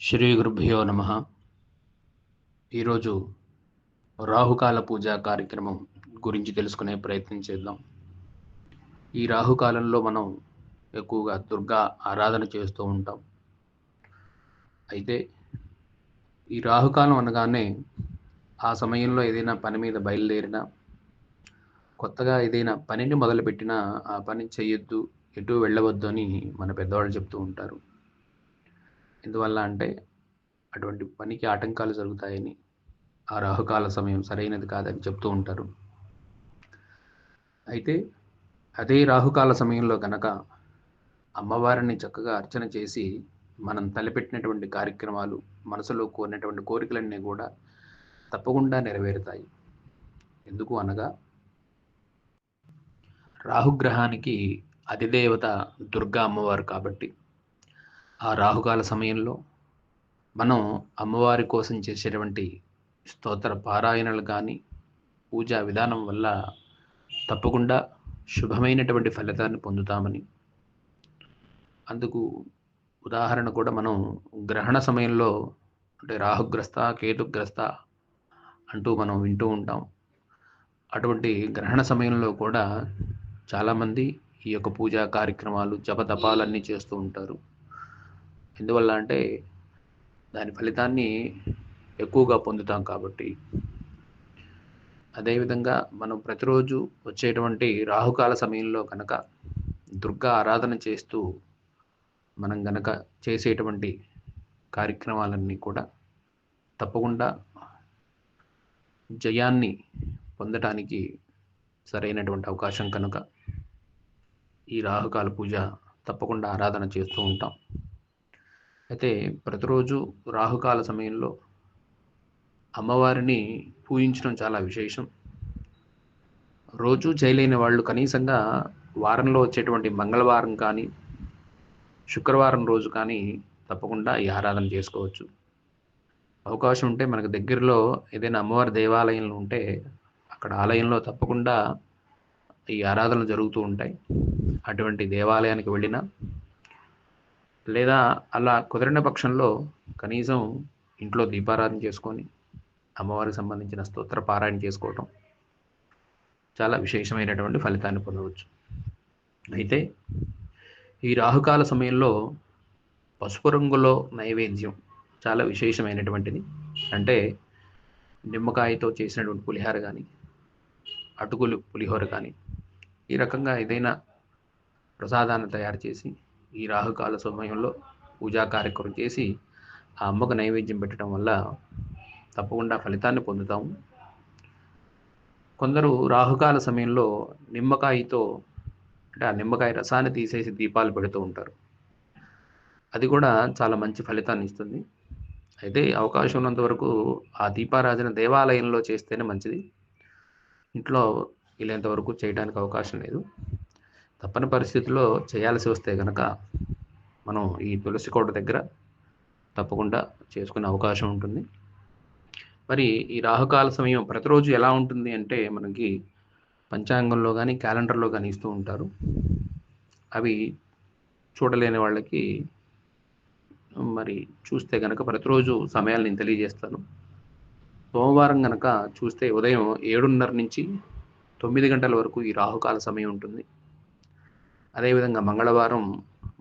శ్రీ గురుభ్యో నమ. ఈరోజు రాహుకాల పూజా కార్యక్రమం గురించి తెలుసుకునే ప్రయత్నం చేద్దాం. ఈ రాహుకాలంలో మనం ఎక్కువగా దుర్గా ఆరాధన చేస్తూ ఉంటాం. అయితే ఈ రాహుకాలం అనగానే ఆ సమయంలో ఏదైనా పని మీద బయలుదేరినా, కొత్తగా ఏదైనా పనిని మొదలుపెట్టినా ఆ పని చేయొద్దు, ఎటు వెళ్ళవద్దు అని మన పెద్దవాళ్ళు చెప్తూ ఉంటారు. ఎందువల్ల అంటే అటువంటి పనికి ఆటంకాలు జరుగుతాయని, ఆ రాహుకాల సమయం సరైనది కాదని చెప్తూ ఉంటారు. అయితే అదే రాహుకాల సమయంలో గనక అమ్మవారిని చక్కగా అర్చన చేసి మనం తలపెట్టినటువంటి కార్యక్రమాలు, మనసులో కోరినటువంటి కోరికలన్నీ కూడా తప్పకుండా నెరవేరుతాయి. ఎందుకు అనగా రాహుగ్రహానికి అధిదేవత దుర్గా అమ్మవారు కాబట్టి, ఆ రాహుకాల సమయంలో మనం అమ్మవారి కోసం చేసేటువంటి స్తోత్ర పారాయణలు కానీ, పూజా విధానం వల్ల తప్పకుండా శుభమైనటువంటి ఫలితాన్ని పొందుతామని, అందుకు ఉదాహరణ కూడా మనం గ్రహణ సమయంలో అంటే రాహుగ్రస్త, కేతుగ్రస్త అంటూ మనం వింటూ ఉంటాం. అటువంటి గ్రహణ సమయంలో కూడా చాలామంది ఈ యొక్క పూజా కార్యక్రమాలు, జపతపాలన్నీ చేస్తూ ఉంటారు. ఎందువల్ల అంటే దాని ఫలితాన్ని ఎక్కువగా పొందుతాం కాబట్టి. అదేవిధంగా మనం ప్రతిరోజు వచ్చేటువంటి రాహుకాల సమయంలో కనుక దుర్గా ఆరాధన చేస్తూ మనం గనక చేసేటువంటి కార్యక్రమాలన్నీ కూడా తప్పకుండా జయాన్ని పొందటానికి సరైనటువంటి అవకాశం కనుక ఈ రాహుకాల పూజ తప్పకుండా ఆరాధన చేస్తూ ఉంటాం. అయితే ప్రతిరోజు రాహుకాల సమయంలో అమ్మవారిని పూజించడం చాలా విశేషం. రోజు చేయలేని వాళ్ళు కనీసంగా వారంలో వచ్చేటువంటి మంగళవారం కానీ, శుక్రవారం రోజు కానీ తప్పకుండా ఈ ఆరాధన చేసుకోవచ్చు. అవకాశం ఉంటే మనకు దగ్గరలో ఏదైనా అమ్మవారి దేవాలయంలో ఉంటే అక్కడ ఆలయంలో తప్పకుండా ఈ ఆరాధనలు జరుగుతూ ఉంటాయి. అటువంటి దేవాలయానికి వెళ్ళినా, లేదా అలా కుదరని పక్షంలో కనీసం ఇంట్లో దీపారాధన చేసుకొని అమ్మవారికి సంబంధించిన స్తోత్ర పారాయణ చేసుకోవటం చాలా విశేషమైనటువంటి ఫలితాన్ని పొందవచ్చు. అయితే ఈ రాహుకాల సమయంలో పసుపు రంగులో నైవేద్యం చాలా విశేషమైనటువంటిది. అంటే నిమ్మకాయతో చేసినటువంటి పులిహోర కానీ, అటుకులు పులిహోర కానీ, ఈ రకంగా ఏదైనా ప్రసాదాన్ని తయారు చేసి ఈ రాహుకాల సమయంలో పూజా కార్యక్రమం చేసి ఆ అమ్మకు నైవేద్యం పెట్టడం వల్ల తప్పకుండా ఫలితాన్ని పొందుతాము. కొందరు రాహుకాల సమయంలో నిమ్మకాయతో అంటే ఆ నిమ్మకాయ రసాన్ని తీసేసి దీపాలు పెడుతూ ఉంటారు. అది కూడా చాలా మంచి ఫలితాన్ని ఇస్తుంది. అయితే అవకాశం ఉన్నంత వరకు ఆ దీపారాధన దేవాలయంలో చేస్తేనే మంచిది. ఇంట్లో వీలైనంత వరకు చేయడానికి అవకాశం లేదు. తప్పని పరిస్థితుల్లో చేయాల్సి వస్తే కనుక మనం ఈ తులసి కోట దగ్గర తప్పకుండా చేసుకునే అవకాశం ఉంటుంది. మరి ఈ రాహుకాల సమయం ప్రతిరోజు ఎలా ఉంటుంది అంటే మనకి పంచాంగంలో కానీ, క్యాలెండర్లో కానీ ఇస్తూ ఉంటారు. అవి చూడలేని వాళ్ళకి మరి చూస్తే కనుక ప్రతిరోజు సమయాలు నేను తెలియజేస్తాను. సోమవారం కనుక చూస్తే ఉదయం 7:30 నుంచి 9 గంటల వరకు ఈ రాహుకాల సమయం ఉంటుంది. అదేవిధంగా మంగళవారం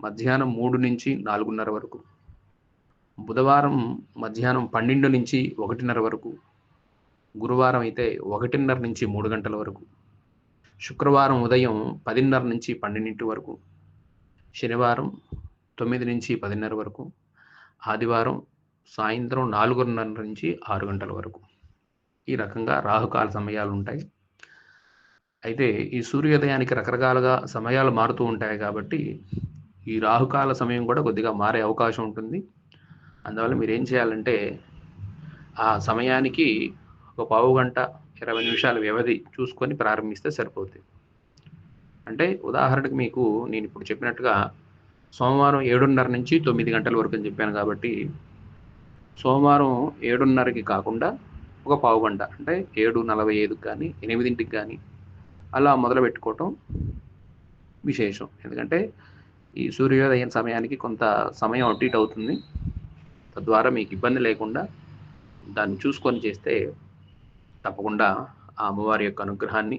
మధ్యాహ్నం 3 నుంచి 4:30 వరకు, బుధవారం మధ్యాహ్నం 12 నుంచి 1:30 వరకు, గురువారం అయితే 1:30 నుంచి 3 గంటల వరకు, శుక్రవారం ఉదయం 10:30 నుంచి 12 వరకు, శనివారం 9 నుంచి 10:30 వరకు, ఆదివారం సాయంత్రం 4:30 నుంచి 6 గంటల వరకు. ఈ రకంగా రాహుకాల సమయాలు ఉంటాయి. అయితే ఈ సూర్యోదయానికి రకరకాలుగా సమయాలు మారుతూ ఉంటాయి కాబట్టి ఈ రాహుకాల సమయం కూడా కొద్దిగా మారే అవకాశం ఉంటుంది. అందువల్ల మీరు ఏం చేయాలంటే ఆ సమయానికి ఒక పావు గంట 20 నిమిషాల వ్యవధి చూసుకొని ప్రారంభిస్తే సరిపోతుంది. అంటే ఉదాహరణకు మీకు నేను ఇప్పుడు చెప్పినట్టుగా సోమవారం 7:30 నుంచి 9 గంటల వరకు అని చెప్పాను కాబట్టి సోమవారం 7:30కి కాకుండా ఒక పావు గంట అంటే 7:45కి కానీ 8కి కానీ అలా మొదలుపెట్టుకోవటం విశేషం. ఎందుకంటే ఈ సూర్యోదయం సమయానికి కొంత సమయం అటు ఇటు అవుతుంది. తద్వారా మీకు ఇబ్బంది లేకుండా దాన్ని చూసుకొని చేస్తే తప్పకుండా ఆ అమ్మవారి యొక్క అనుగ్రహాన్ని,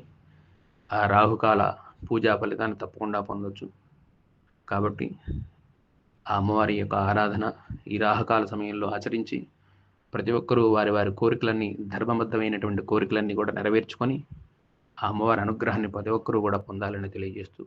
ఆ రాహుకాల పూజా ఫలితాన్ని తప్పకుండా పొందొచ్చు. కాబట్టి ఆ అమ్మవారి యొక్క ఆరాధన ఈ రాహుకాల సమయంలో ఆచరించి ప్రతి ఒక్కరూ వారి వారి కోరికలన్నీ, ధర్మబద్ధమైనటువంటి కోరికలన్నీ కూడా నెరవేర్చుకొని ఆ అమ్మవారి అనుగ్రహాన్ని ప్రతి ఒక్కరూ కూడా పొందాలని తెలియజేస్తూ